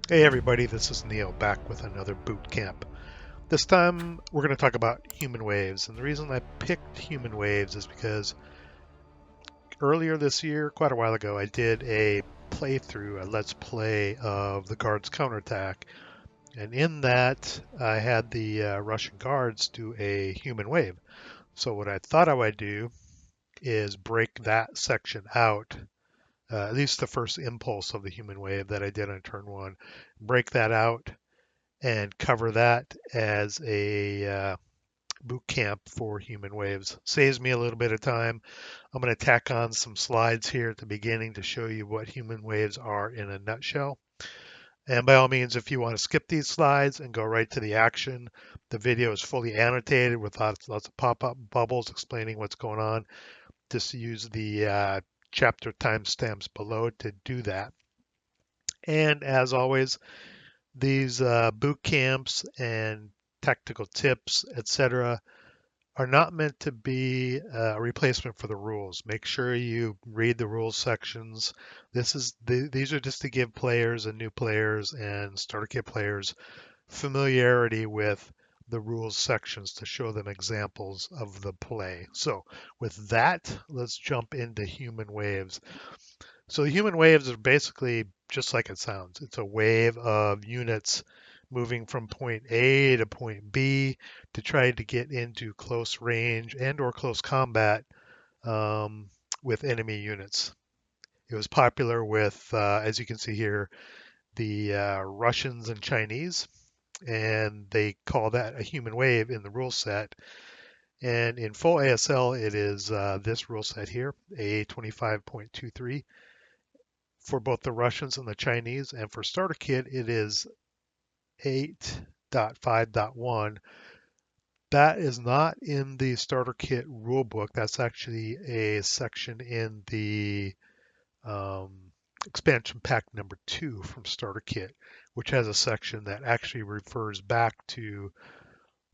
Hey everybody, this is Neil back with another boot camp. This time we're going to talk about human waves, and the reason I picked human waves is because earlier this year, quite a while ago, I did a playthrough, a let's play of the Guards counterattack, and in that I had the Russian Guards do a human wave. So what I thought I would do is break that section out, at least the first impulse of the human wave that I did on turn one, break that out and cover that as a boot camp for human waves. Saves me a little bit of time. I'm going to tack on some slides here at the beginning to show you what human waves are in a nutshell. And by all means, if you want to skip these slides and go right to the action, the video is fully annotated with lots of pop-up bubbles explaining what's going on. Just use the chapter timestamps below to do that. And as always, these boot camps and tactical tips, etc., are not meant to be a replacement for the rules. Make sure you read the rules sections. These are just to give players and new players and starter kit players familiarity with the rules sections to show them examples of the play. So with that, let's jump into human waves. So the human waves are basically just like it sounds. It's a wave of units moving from point A to point B to try to get into close range and or close combat um, with enemy units. It was popular with, as you can see here, the Russians and Chinese, and they call that a human wave in the rule set. And in full ASL, it is this rule set here, A25.23. For both the Russians and the Chinese, and for starter kit, it is 8.5.1. That is not in the starter kit rulebook. That's actually a section in the expansion pack number 2 from starter kit, which has a section that actually refers back to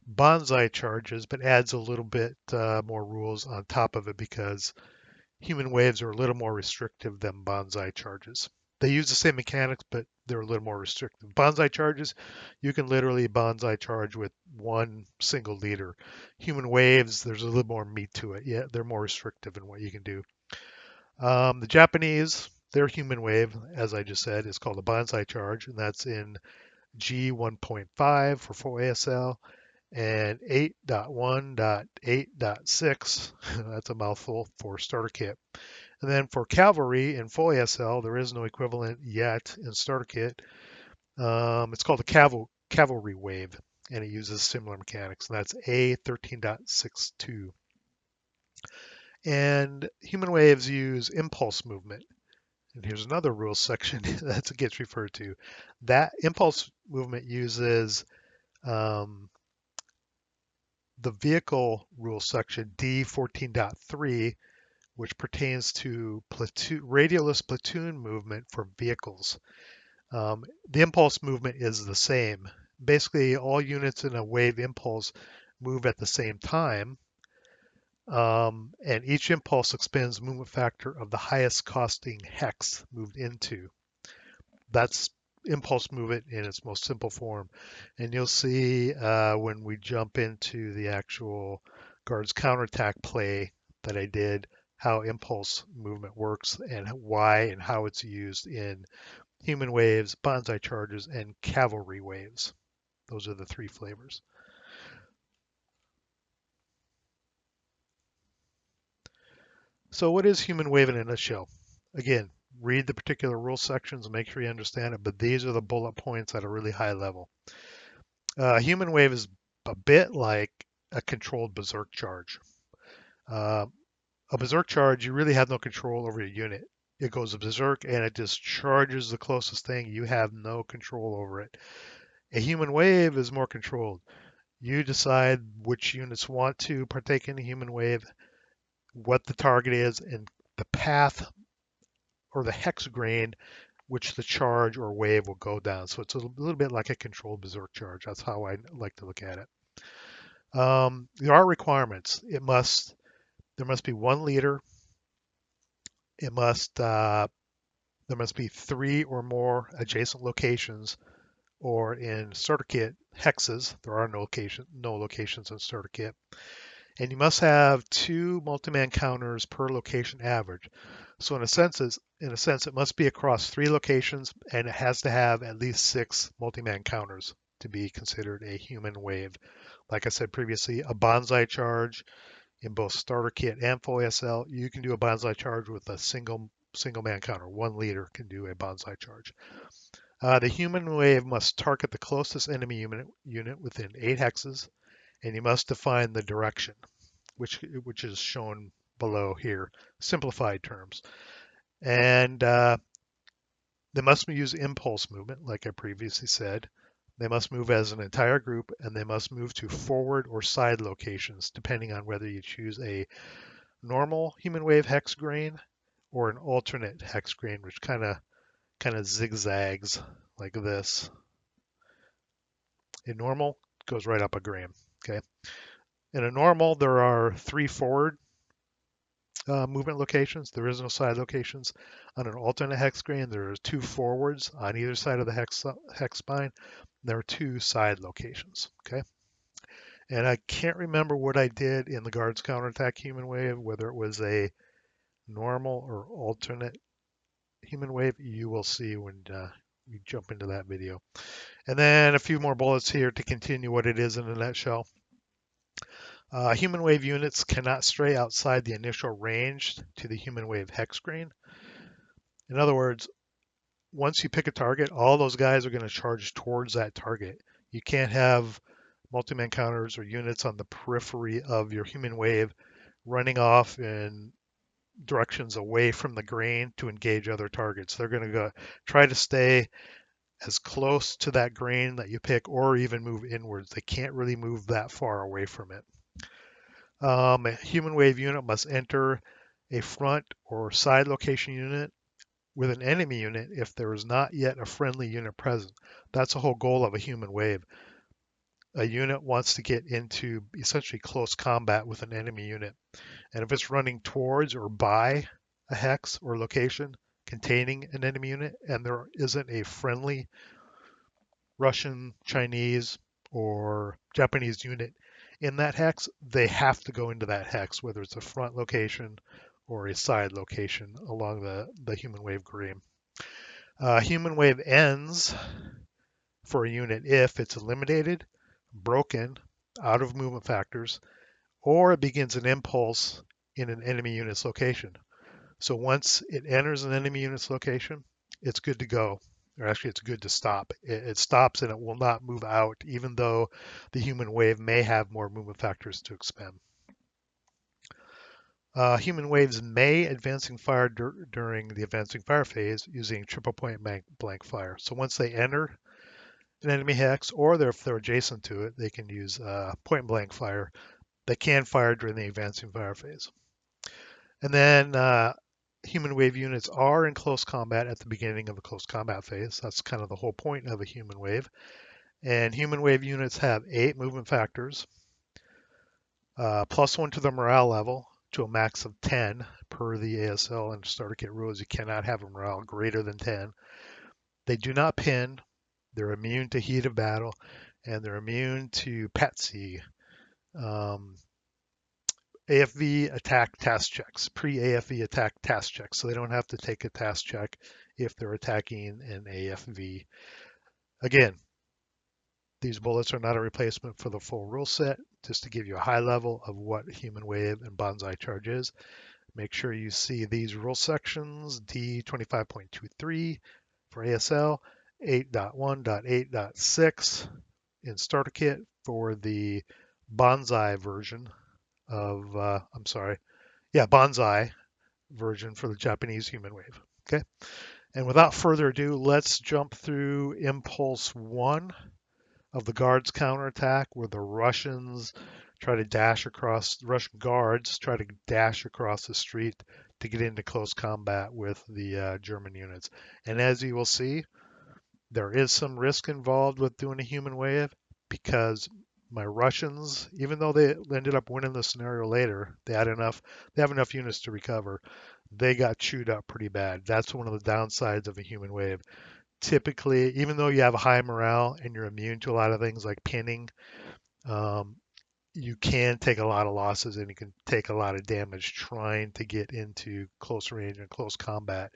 banzai charges, but adds a little bit more rules on top of it because human waves are a little more restrictive than banzai charges. They use the same mechanics, but they're a little more restrictive. Banzai charges, you can literally banzai charge with one single leader. Human waves, there's a little more meat to it. Yeah, they're more restrictive in what you can do. The Japanese, their human wave, as I just said, is called a banzai charge, and that's in G1.5 for full ASL and 8.1.8.6, that's a mouthful, for starter kit. And then for cavalry in full ASL, there is no equivalent yet in starter kit. It's called a cavalry wave, and it uses similar mechanics, and that's A13.62. And human waves use impulse movement. And here's another rules section that gets referred to. That impulse movement uses the vehicle rule section D14.3, which pertains to radialist platoon movement for vehicles. The impulse movement is the same. Basically, all units in a wave impulse move at the same time, and each impulse expends movement factor of the highest costing hex moved into. That's impulse movement in its most simple form. And you'll see when we jump into the actual guards counterattack play that I did, how impulse movement works and why and how it's used in human waves, banzai charges, and cavalry waves. Those are the three flavors. So what is human wave in a nutshell? Again, read the particular rule sections and make sure you understand it, but these are the bullet points at a really high level. Human wave is a bit like a controlled berserk charge. Uh, a berserk charge, you really have no control over your unit. It goes berserk and it just charges the closest thing. You have no control over it. A human wave is more controlled. You decide which units want to partake in a human wave, what the target is, and the path or the hex grain which the charge or wave will go down. So it's a little bit like a controlled berserk charge. That's how I like to look at it. There are requirements. There must be one leader. It must There must be 3 or more adjacent locations, or in starter kit hexes. There are no locations in starter kit. And you must have 2 multi-man counters per location average. So in a sense, it must be across 3 locations, and it has to have at least 6 multi-man counters to be considered a human wave. Like I said previously, a banzai charge in both starter kit and full ASL, you can do a banzai charge with a single man counter. 1 leader can do a banzai charge. The human wave must target the closest enemy unit within 8 hexes, and you must define the direction, which is shown below here, simplified terms. And they must use impulse movement, like I previously said. They must move as an entire group, and they must move to forward or side locations, depending on whether you choose a normal human wave hex grain or an alternate hex grain, which kind of zigzags like this. A normal goes right up a grain. Okay. In a normal, there are 3 forward movement locations. There is no side locations. On an alternate hex grain, there are 2 forwards on either side of the hex spine. There are 2 side locations. Okay. And I can't remember what I did in the guards counterattack human wave, whether it was a normal or alternate human wave. You will see when we jump into that video. And then a few more bullets here to continue what it is in a nutshell. Human wave units cannot stray outside the initial range to the human wave hex grain. In other words, once you pick a target, all those guys are going to charge towards that target. You can't have multi-man counters or units on the periphery of your human wave running off in directions away from the grain to engage other targets. They're going to go try to stay as close to that grain that you pick, or even move inwards. They can't really move that far away from it. A human wave unit must enter a front or side location unit with an enemy unit if there is not yet a friendly unit present. That's the whole goal of a human wave. A unit wants to get into essentially close combat with an enemy unit. And if it's running towards or by a hex or location containing an enemy unit and there isn't a friendly Russian, Chinese, or Japanese unit in that hex, they have to go into that hex, whether it's a front location or a side location along the human wave grain. Human wave ends for a unit if it's eliminated, broken, out of movement factors, or it begins an impulse in an enemy unit's location. So once it enters an enemy unit's location, it's good to go. Or actually, it's good to stop. It stops and it will not move out, even though the human wave may have more movement factors to expend. Human waves may advancing fire during the advancing fire phase using triple point blank fire. So once they enter an enemy hex, or if they're adjacent to it, they can use point blank fire. They can fire during the advancing fire phase. And then human wave units are in close combat at the beginning of a close combat phase. That's kind of the whole point of a human wave. And human wave units have 8 movement factors, +1 to the morale level to a max of 10 per the ASL and starter kit rules. You cannot have a morale greater than 10. They do not pin. They're immune to heat of battle, and they're immune to PETC. AFV attack task checks, pre-AFV attack task checks, so they don't have to take a task check if they're attacking an AFV. Again, these bullets are not a replacement for the full rule set, just to give you a high level of what human wave and banzai charge is. Make sure you see these rule sections, D25.23 for ASL, 8.1.8.6 in starter kit for the banzai version of, banzai version for the Japanese human wave. Okay. And without further ado, let's jump through Impulse 1 of the guards counterattack, where the Russian guards try to dash across the street to get into close combat with the German units. And as you will see, there is some risk involved with doing a human wave, because my Russians, even though they ended up winning the scenario later, they have enough units to recover. they got chewed up pretty bad. That's one of the downsides of a human wave. Typically, even though you have high morale and you're immune to a lot of things like pinning, um, you can take a lot of losses and you can take a lot of damage trying to get into close range and close combat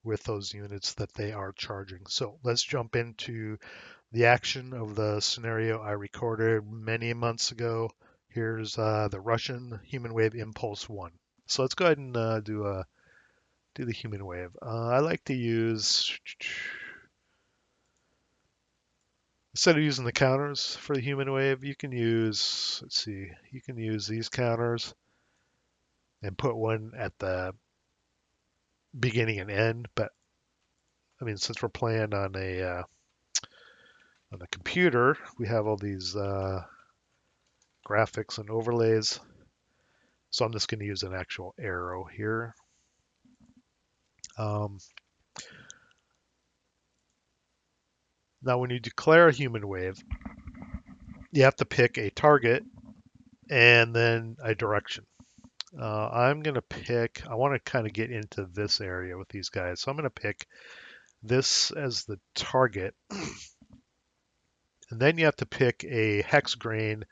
with those units that they are charging. So let's jump into the action of the scenario I recorded many months ago. Here's the Russian Human Wave Impulse 1. So let's go ahead and do the human wave. I like to use, instead of using the counters for the human wave, you can use, let's see, you can use these counters and put one at the beginning and end. But I mean, since we're playing on a computer, we have all these graphics and overlays. So I'm just going to use an actual arrow here. Um, Now, when you declare a human wave, you have to pick a target and then a direction. I'm going to pick, I want to kind of get into this area with these guys. So I'm going to pick this as the target. And then you have to pick a hex grain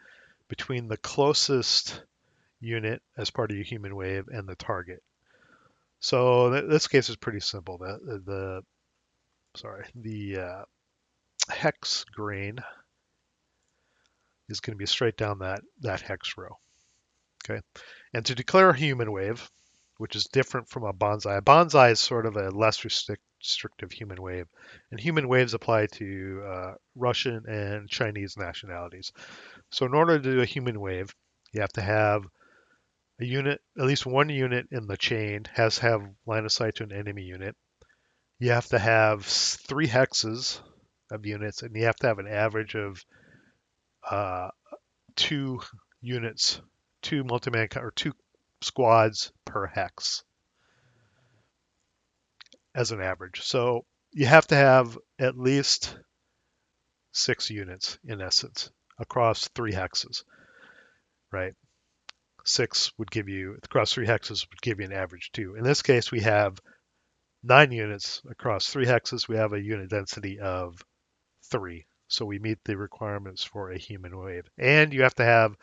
between the closest unit as part of your human wave and the target. So this case is pretty simple. The hex grain is going to be straight down that hex row. Okay. And to declare a human wave, which is different from a banzai is sort of a less restrictive human wave. And human waves apply to Russian and Chinese nationalities. So in order to do a human wave, you have to have a unit, at least one unit in the chain has to have line of sight to an enemy unit. You have to have 3 hexes of units, and you have to have an average of uh, 2 units, 2 multi-man or 2 squads per hex as an average. So you have to have at least 6 units in essence across 3 hexes, right? 6 would give you, across 3 hexes would give you an average 2. In this case, we have 9 units across 3 hexes. We have a unit density of 3. So we meet the requirements for a human wave. And you have to have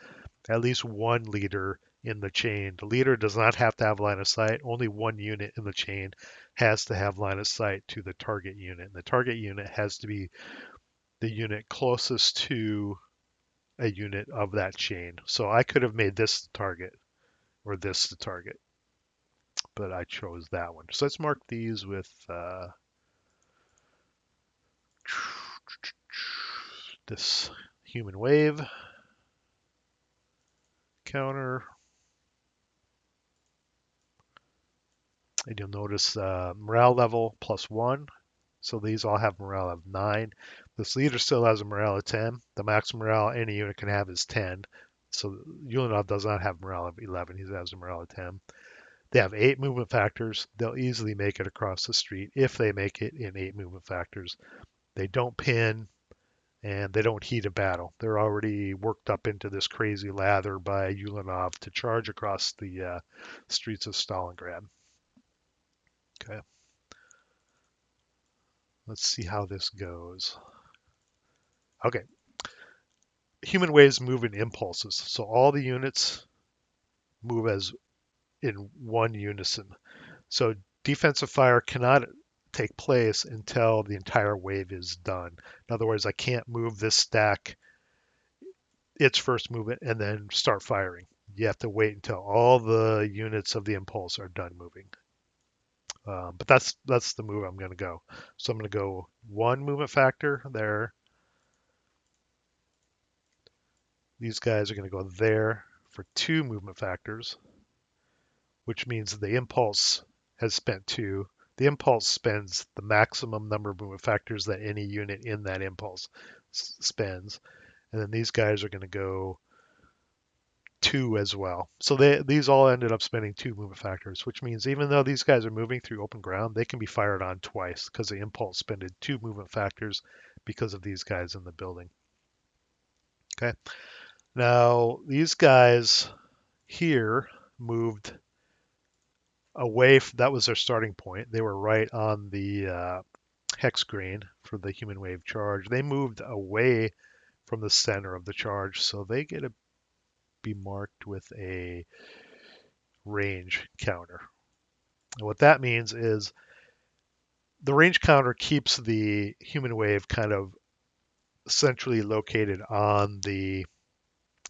at least one leader in the chain. The leader does not have to have line of sight. Only one unit in the chain has to have line of sight to the target unit. And the target unit has to be the unit closest to a unit of that chain. So I could have made this the target or this the target, but I chose that one. So let's mark these with this human wave counter. And you'll notice morale level +1. So these all have morale of 9. This leader still has a morale of 10. The max morale any unit can have is 10. So Yulinov does not have morale of 11. He has a morale of 10. They have 8 movement factors. They'll easily make it across the street if they make it in 8 movement factors. They don't pin and they don't heat a battle. They're already worked up into this crazy lather by Yulinov to charge across the streets of Stalingrad. Okay. Let's see how this goes. Okay. Human waves move in impulses. So all the units move as in one unison. So defensive fire cannot take place until the entire wave is done. In other words, I can't move this stack its first movement and then start firing. You have to wait until all the units of the impulse are done moving. But that's the move I'm going to go. So I'm going to go 1 movement factor there. These guys are going to go there for 2 movement factors, which means the impulse has spent 2. The impulse spends the maximum number of movement factors that any unit in that impulse spends. And then these guys are going to go 2 as well. So these all ended up spending 2 movement factors, which means even though these guys are moving through open ground, they can be fired on twice because the impulse spended 2 movement factors because of these guys in the building. Okay. Now these guys here moved away. That was their starting point. They were right on the hex grain for the human wave charge. They moved away from the center of the charge, so they get to be marked with a range counter. And what that means is the range counter keeps the human wave kind of centrally located on the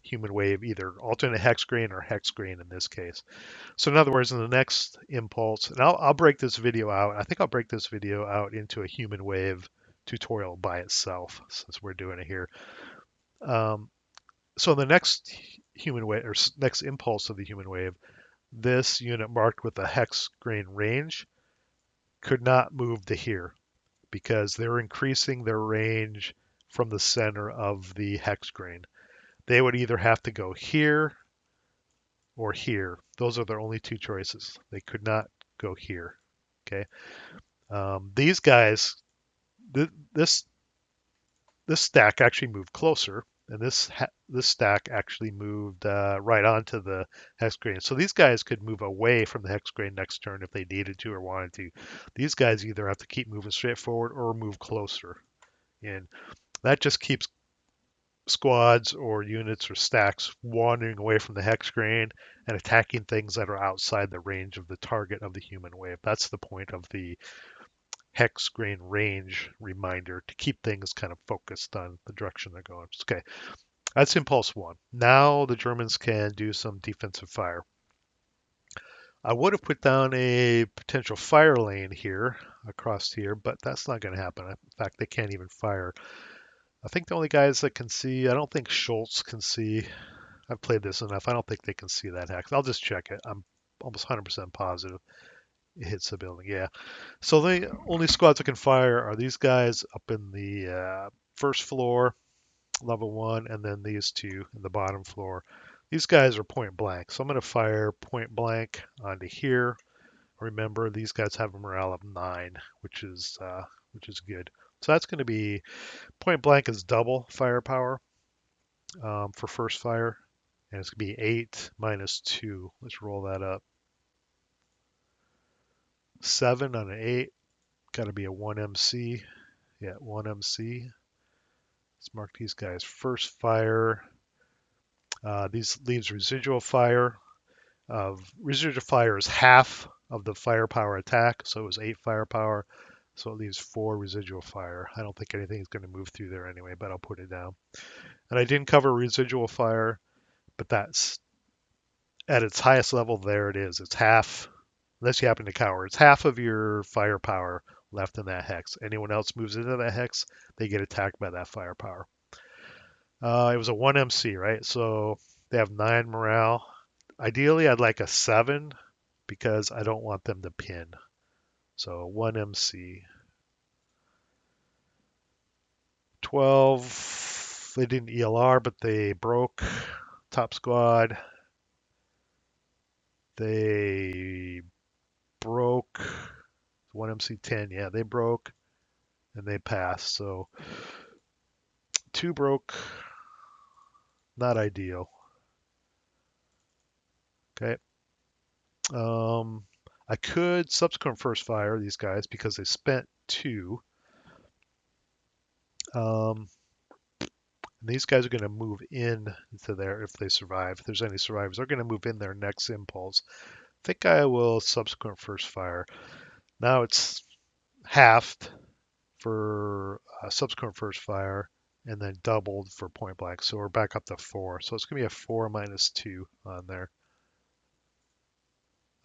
human wave, either alternate hex grain or hex grain in this case. So in other words, in the next impulse, and I'll break this video out. I think I'll break this video out into a human wave tutorial by itself since we're doing it here. So the next human wave or next impulse of the human wave, this unit marked with a hex grain range could not move to here because they're increasing their range from the center of the hex grain. They would either have to go here or here. Those are their only two choices. They could not go here. Okay. These guys, this stack actually moved closer, and this stack actually moved right onto the hex grain. So these guys could move away from the hex grain next turn if they needed to or wanted to. These guys either have to keep moving straight forward or move closer, and that just keeps squads or units or stacks wandering away from the hex grain and attacking things that are outside the range of the target of the human wave. That's the point of the hex grain range reminder, to keep things kind of focused on the direction they're going. Okay, that's impulse one. Now the Germans can do some defensive fire. I would have put down a potential fire lane here across here, but that's not going to happen. In fact, they can't even fire. I think the only guys that can see, I don't think Schultz can see. I've played this enough. I don't think they can see that hex. I'll just check it. I'm almost 100% positive it hits the building. Yeah. So the only squads that can fire are these guys up in the first floor, level one, and then these two in the bottom floor. These guys are point blank. So I'm going to fire point blank onto here. Remember, these guys have a morale of 9, which is good. So that's going to be point blank is double firepower for first fire, and it's going to be 8 minus 2. Let's roll that up. 7 on an 8. Got to be a 1 MC. Yeah, 1 MC. Let's mark these guys first fire. These leaves residual fire. Residual fire is half of the firepower attack, so it was 8 firepower. So it leaves 4 residual fire. I don't think anything's going to move through there anyway, but I'll put it down. And I didn't cover residual fire, but that's at its highest level. There it is. It's half, unless you happen to cower. It's half of your firepower left in that hex. Anyone else moves into that hex, they get attacked by that firepower. It was a 1 MC, right? So they have 9 morale. Ideally, I'd like a 7 because I don't want them to pin. So 1 MC. 12, they didn't ELR, but they broke. Top squad, they broke. 1 MC 10, yeah, they broke and they passed. So 2 broke, not ideal. Okay. I could subsequent first fire these guys because they spent 2. These guys are going to move in to there if they survive. If there's any survivors, they're going to move in their next impulse. I think I will subsequent first fire. Now it's halved for subsequent first fire and then doubled for point blank. So we're back up to 4. So it's going to be a 4 minus 2 on there.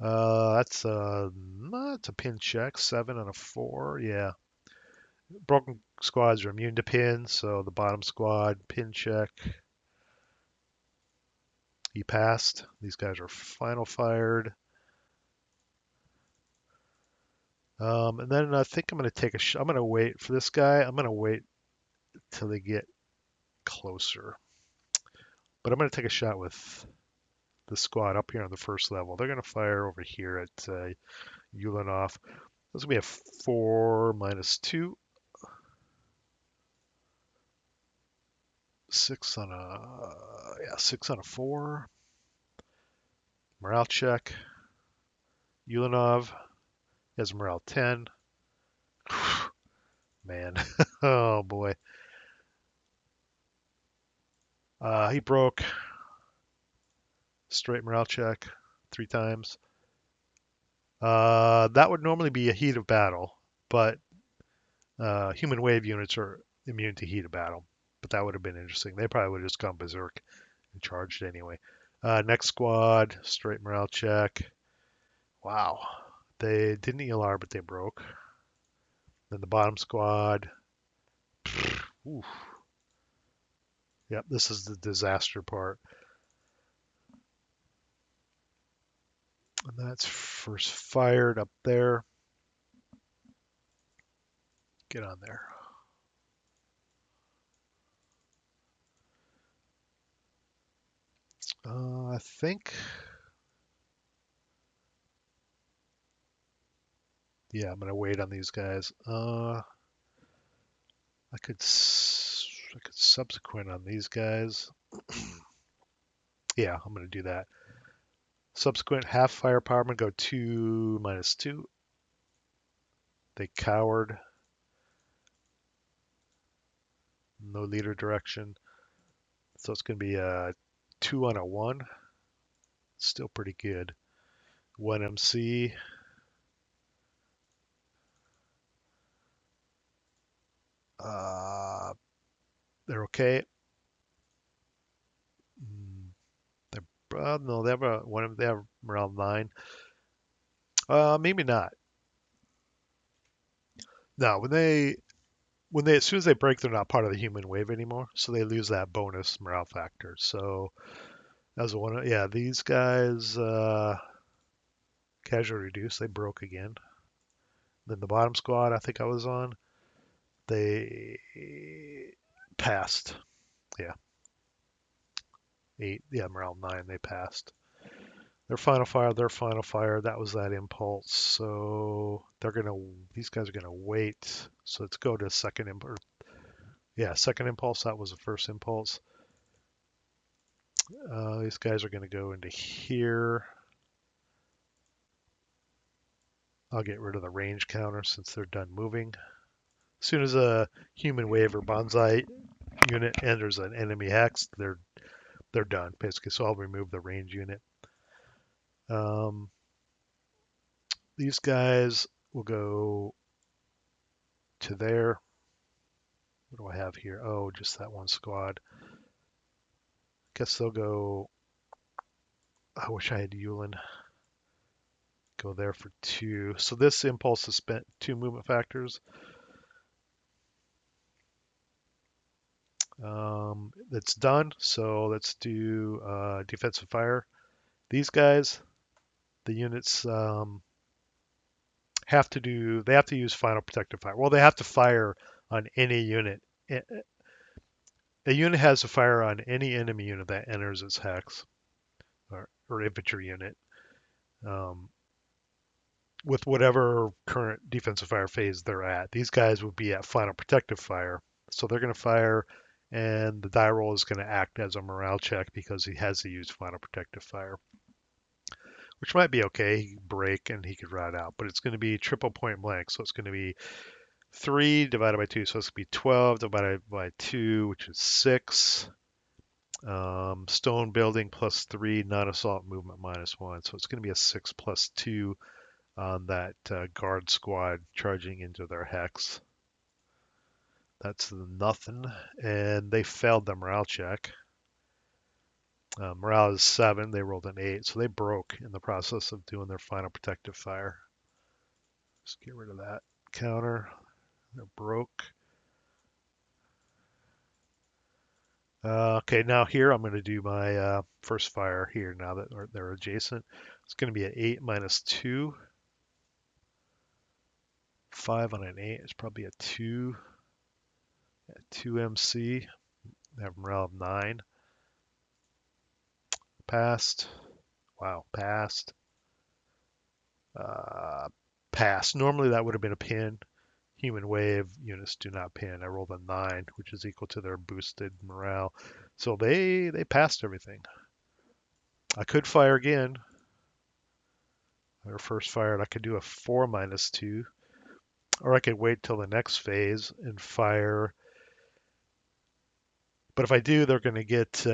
That's a pin check. 7 on a 4. Yeah. Broken squads are immune to pin, so the bottom squad pin check. He passed. These guys are final fired. And then I think I'm going to take a shot. I'm going to wait for this guy. I'm going to wait till they get closer. But I'm going to take a shot with the squad up here on the first level. They're going to fire over here at Ulanov. This will be a 4 minus 2. 6 on a 4. Morale check. Ulanov has morale 10. Man, oh boy. He broke straight morale check 3 times. That would normally be a heat of battle, but human wave units are immune to heat of battle. But that would have been interesting. They probably would have just gone berserk and charged anyway. Next squad, straight morale check. Wow. They didn't ELR, but they broke. Then the bottom squad. Oof. Yep, this is the disaster part. And that's first fired up there. Get on there. I think, yeah, I'm gonna wait on these guys. I could subsequent on these guys. Yeah, I'm gonna do that. Subsequent half firepower. I'm gonna go 2 -2. They cowered. No leader direction. So it's gonna be a 2 on a 1. Still pretty good. 1 MC. Uh, they're okay. Mm, They're no, they have a one of they have around 9. Maybe not. No, when they as soon as they break, they're not part of the human wave anymore, so they lose that bonus morale factor. So as one, yeah, these guys casually reduced. They broke again. Then the bottom squad, I think I was on, they passed. Yeah, 8. Yeah, morale 9. They passed. Their final fire. Their final fire. That was that impulse. So these guys are gonna wait. So let's go to second impulse. Yeah, second impulse. That was the first impulse. These guys are going to go into here. I'll get rid of the range counter since they're done moving. As soon as a human wave or banzai unit enters an enemy hex, they're done basically. So I'll remove the range unit. Um, these guys will go to there. What do I have here? Oh, just that one squad. Guess they'll go. I wish I had Yulin. Go there for 2. So this impulse has spent 2 movement factors. That's done. So let's do defensive fire. These guys, the units they have to use final protective fire. Well, they have to fire on any unit. A unit has to fire on any enemy unit that enters its hex or infantry unit um, with whatever current defensive fire phase they're at. These guys would be at final protective fire. So they're going to fire, and the die roll is going to act as a morale check because he has to use final protective fire, which might be okay. He could break and he could ride out, but it's going to be triple point blank. So it's going to be 3 divided by 2. So it's going to be 12 divided by 2, which is 6. Stone building plus 3, non-assault movement minus 1. So it's going to be a 6 plus 2 on that guard squad charging into their hex. That's nothing. And they failed the morale check. Morale is 7. They rolled an 8. So they broke in the process of doing their final protective fire. Just get rid of that counter. They're broke. Okay, now here I'm going to do my first fire here now that they're adjacent. It's going to be an 8 minus 2. 5 on an 8 is probably a 2. 2 MC. I have morale of 9. Passed. Wow, passed. Uh, passed. Normally that would have been a pin. Human wave units do not pin. I rolled a 9, which is equal to their boosted morale. So they passed everything. I could fire again. They're first fired. I could do a 4-2, or I could wait till the next phase and fire. But if I do, they're going to get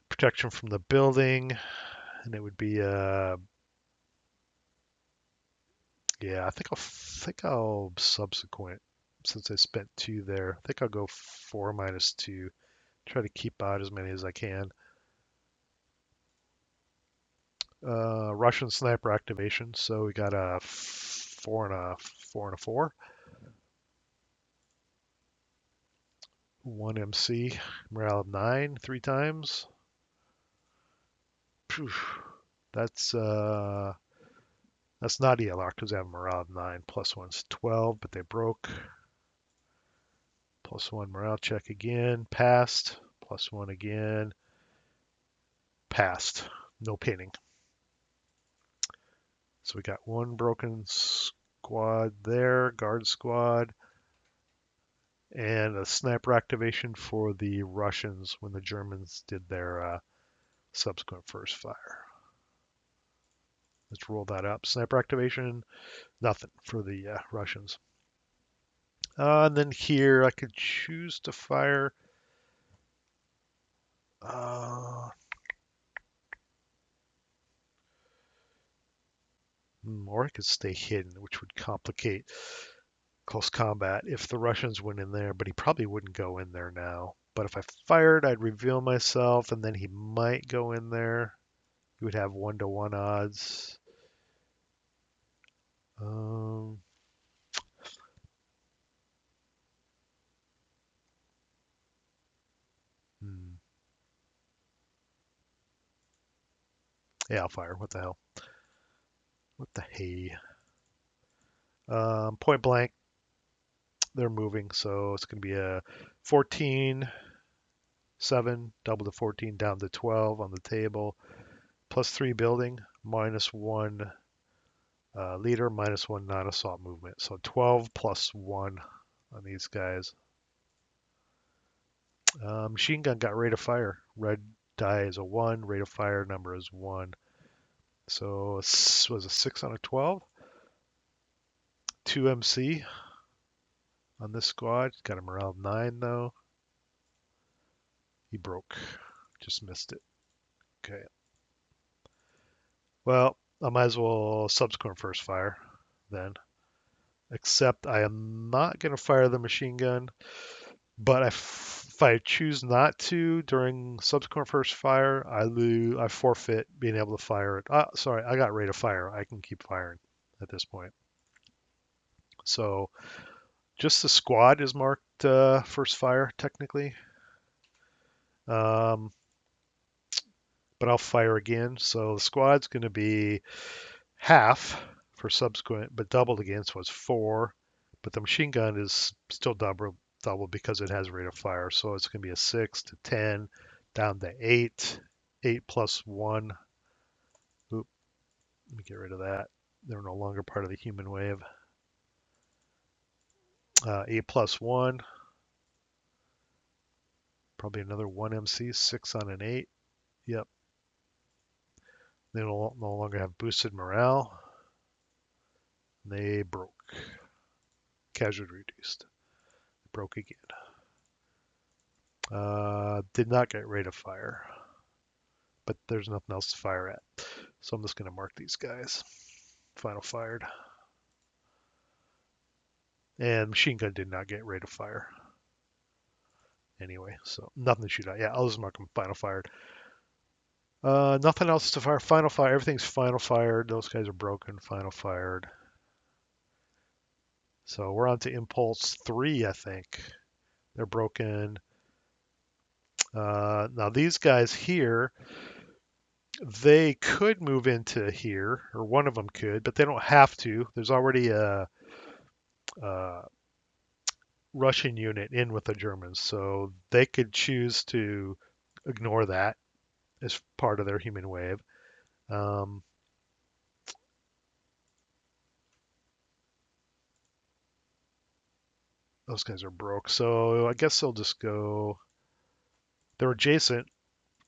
protection from the building, and it would be yeah. I think I'll subsequent since I spent 2 there. I think I'll go 4-2. Try to keep out as many as I can. Russian sniper activation. So we got a 4 and a 4. 1 MC. Morale of 9 3 times. Phew. That's uh that's not ELR because I have morale of 9. Plus 1's 12, but they broke. Plus 1 morale check again. Passed. Plus 1 again. Passed. No pinning. So we got 1 broken squad there, guard squad, and a sniper activation for the Russians when the Germans did their subsequent first fire. Let's roll that up. Sniper activation, nothing for the Russians. And then here I could choose to fire. Or I could stay hidden, which would complicate close combat if the Russians went in there, but he probably wouldn't go in there now. But if I fired, I'd reveal myself, and then he might go in there. He would have 1-to-1 odds. Um, hmm. Yeah, I'll fire. What the hell? What the hey? Point blank, they're moving, so it's going to be a 14, 7, double to 14, down to 12 on the table, plus 3 building, minus 1 leader, minus 1 non-assault movement. So 12 plus 1 on these guys. Machine gun got rate of fire. Red die is a 1, rate of fire number is 1. So was a 6 on a 12. 2 MC on this squad. Got a morale of 9 though. He broke. Just missed it. Okay. Well, I might as well subsequent first fire then. Except I am not going to fire the machine gun. But if I choose not to during subsequent first fire, I forfeit being able to fire it. Sorry, I got rate of fire. I can keep firing at this point. So just the squad is marked first fire technically. Um, but I'll fire again. So the squad's going to be half for subsequent, but doubled again, so it's 4. But the machine gun is still double because it has rate of fire. So it's going to be a 6 to 10, down to 8, 8 plus 1. Oop, let me get rid of that. They're no longer part of the human wave. 8 plus 1, probably another 1 MC, 6 on an 8. Yep. They no longer have boosted morale. They broke. Casualty reduced. Broke again. Did not get rate of fire, but there's nothing else to fire at. So I'm just going to mark these guys. Final fired. And machine gun did not get rate of fire. Anyway, so nothing to shoot at. Yeah, I'll just mark them final fired. Nothing else to fire. Final fire. Everything's final fired. Those guys are broken. Final fired. So we're on to impulse 3, I think. They're broken. Now these guys here, they could move into here, or one of them could, but they don't have to. There's already a Russian unit in with the Germans, so they could choose to ignore that as part of their human wave. Those guys are broke, so I guess they'll just go. They're adjacent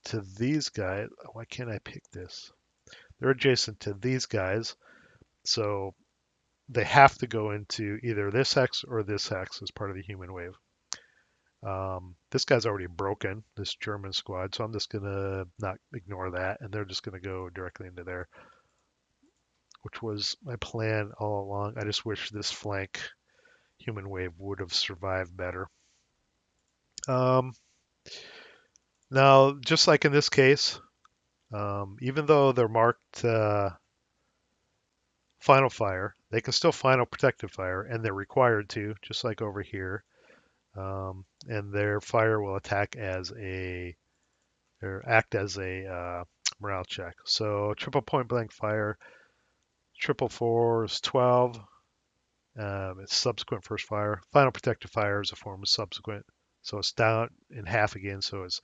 to these guys. Why can't I pick this? They're adjacent to these guys, so they have to go into either this hex or this hex as part of the human wave. This guy's already broken, this German squad, so I'm just gonna not ignore that, and they're just gonna go directly into there, which was my plan all along. I just wish this flank human wave would have survived better. Um, Now, just like in this case, even though they're marked final fire, they can still final protective fire, and they're required to, just like over here. And their fire will attack as a or act as a morale check. So triple point blank fire, triple four is 12. It's subsequent first fire. Final protective fire is a form of subsequent. So it's down in half again. So it's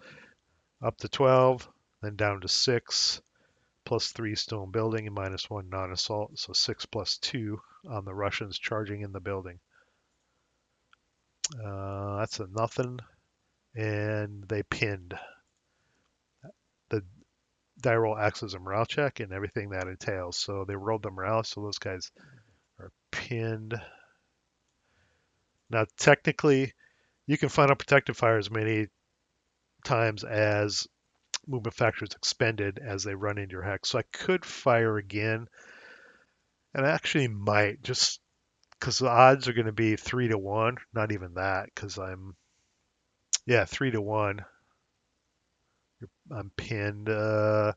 up to 12, then down to 6, plus 3 stone building and minus 1 non-assault. So 6 plus 2 on the Russians charging in the building. That's a nothing. And they pinned. The die roll acts as a morale check and everything that entails. So they rolled the morale, so those guys are pinned. Now, technically, you can final protective fire as many times as movement factors expended as they run into your hex. So I could fire again, and I actually might, just because the odds are going to be 3 to 1. Not even that, because yeah, 3 to 1. I'm pinned. I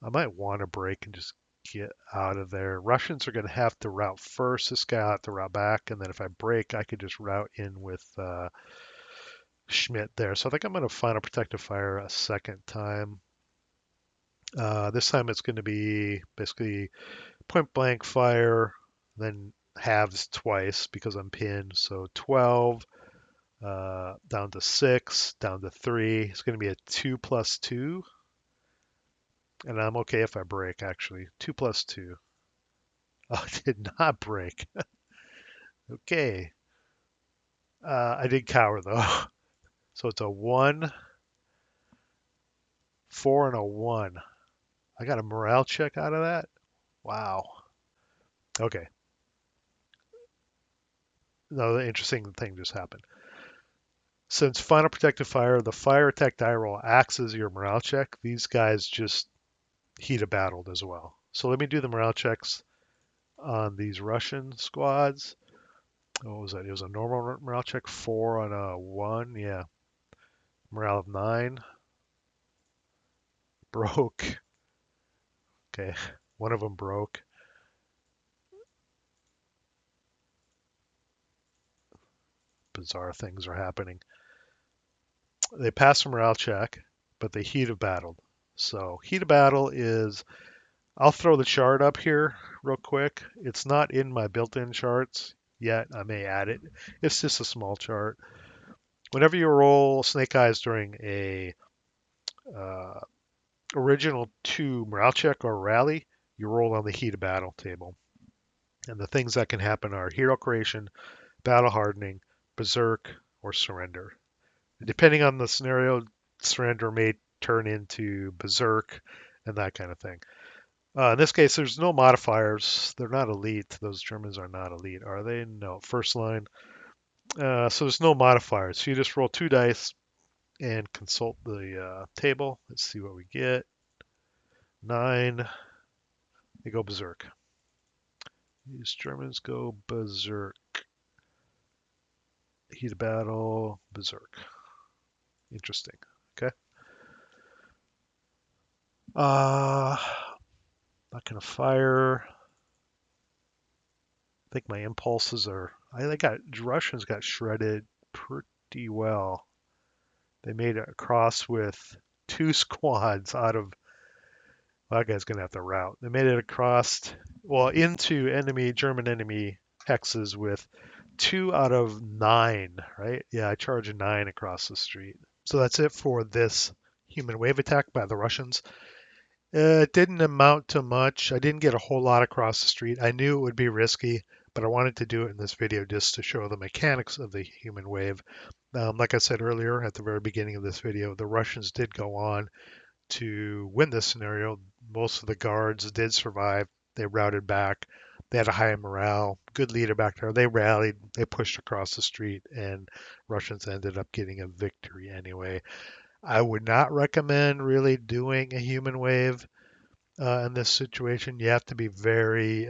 might want to break and just get out of there. Russians are going to have to route first. This guy will have to route back, and then if I break, I could just route in with Schmidt there. So I think I'm going to final protective fire a second time. This time it's going to be basically point blank fire, then halves twice because I'm pinned. So 12, down to 6, down to 3. It's going to be a 2 plus 2. And I'm okay if I break, actually. 2 plus 2. Oh, I did not break. Okay. I did cower, though. So it's a 1, 4, and a 1. I got a morale check out of that? Wow. Okay. Another interesting thing just happened. Since final protective fire, the fire attack die roll acts as your morale check. These guys just heat a battled as well. So let me do the morale checks on these Russian squads. What was that? It was a normal morale check, 4 on a 1. Yeah. Morale of 9. Broke. Okay. One of them broke. Bizarre things are happening. They pass a morale check, but they heat a battle. So heat of battle is, I'll throw the chart up here real quick. It's not in my built-in charts yet. I may add it. It's just a small chart. Whenever you roll Snake Eyes during a uh, original 2 morale check or rally, you roll on the heat of battle table. And the things that can happen are hero creation, battle hardening, berserk, or surrender. Depending on the scenario, surrender may turn into berserk and that kind of thing. In this case, there's no modifiers. They're not elite. Those Germans are not elite, are they? No. First line. So there's no modifiers. So you just roll 2 dice and consult the table. Let's see what we get. 9. They go berserk. These Germans go berserk. Heat of battle, berserk. Interesting. Okay. Not gonna fire. I think my impulses are. I got Russians got shredded pretty well. They made it across with 2 squads out of. Well, that guy's gonna have to route. They made it across, well, into German enemy hexes with 2 out of 9. Right? Yeah, I charge a 9 across the street. So that's it for this human wave attack by the Russians. It didn't amount to much. I didn't get a whole lot across the street. I knew it would be risky, but I wanted to do it in this video just to show the mechanics of the human wave. Like I said earlier at the very beginning of this video, the Russians did go on to win this scenario. Most of the guards did survive. They routed back. They had a high morale, good leader back there. They rallied, they pushed across the street, and Russians ended up getting a victory anyway. I would not recommend really doing a human wave in this situation. You have to be very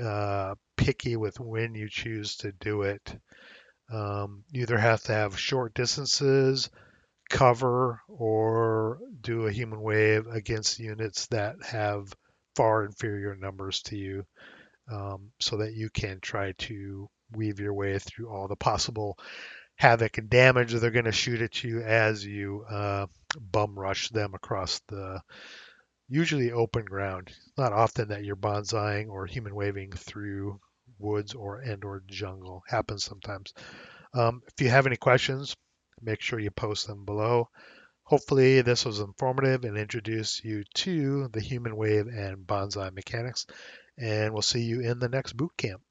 picky with when you choose to do it. You either have to have short distances, cover, or do a human wave against units that have far inferior numbers to you, so that you can try to weave your way through all the possible havoc and damage they're going to shoot at you as you bum rush them across the usually open ground. Not often that you're bonsaiing or human waving through woods or jungle. Happens sometimes. If you have any questions, make sure you post them below. Hopefully this was informative and introduced you to the human wave and bonsai mechanics. And we'll see you in the next boot camp.